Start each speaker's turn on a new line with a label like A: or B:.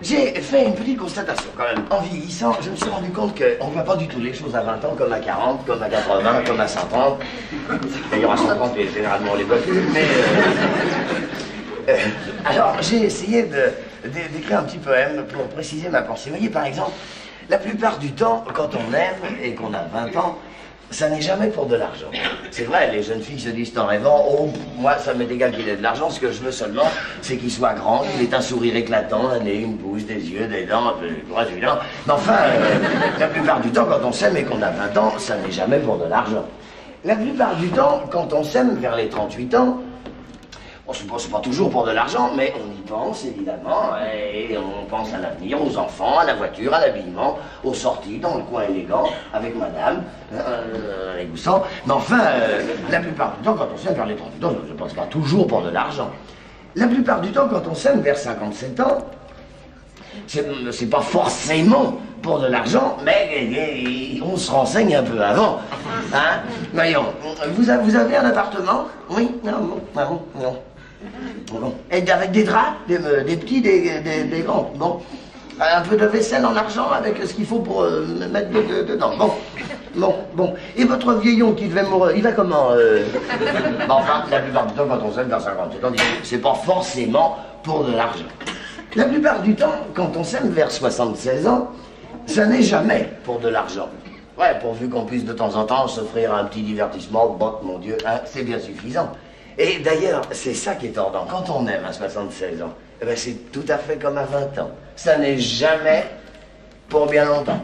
A: J'ai fait une petite constatation quand même. En vieillissant, je me suis rendu compte qu'on ne voit pas du tout les choses à 20 ans, comme à 40, comme à 80, comme à 130. D'ailleurs, à 130, généralement, on les voit plus, mais... alors, j'ai essayé d'écrire un petit poème pour préciser ma pensée. Vous voyez, par exemple, la plupart du temps, quand on aime et qu'on a 20 ans, ça n'est jamais pour de l'argent. C'est vrai, les jeunes filles se disent en rêvant, oh, moi, ça m'est égal qu'il ait de l'argent, ce que je veux seulement, c'est qu'il soit grand, qu'il ait un sourire éclatant, un nez, une bouche, des yeux, des dents, du évident. Mais enfin, la plupart du temps, quand on s'aime et qu'on a 20 ans, ça n'est jamais pour de l'argent. La plupart du temps, quand on s'aime vers les 38 ans, bon, c'est pas toujours pour de l'argent, mais on y pense, évidemment, et on pense à l'avenir, aux enfants, à la voiture, à l'habillement, aux sorties dans le coin élégant, avec madame, avec ou sans. Mais enfin, la plupart du temps, quand on s'aime vers les 38 ans, je ne pense pas toujours pour de l'argent. La plupart du temps, quand on s'aime vers 57 ans, c'est pas forcément pour de l'argent, mais on se renseigne un peu avant. Hein? Voyons, vous avez un appartement? Oui? Non, non, non. Bon. Et avec des draps, des petits, des grands. Bon. Un peu de vaisselle en argent avec ce qu'il faut pour mettre dedans. Bon. Et votre vieillon qui devait mourir, il va comment Bon, enfin, la plupart du temps, quand on s'aime vers 57 ans, c'est pas forcément pour de l'argent. La plupart du temps, quand on s'aime vers 76 ans, ça n'est jamais pour de l'argent. Ouais, pourvu qu'on puisse de temps en temps s'offrir un petit divertissement, bon, mon Dieu, hein, c'est bien suffisant. Et d'ailleurs, c'est ça qui est tordant. Quand on aime à 76 ans, eh ben c'est tout à fait comme à 20 ans. Ça n'est jamais pour bien longtemps.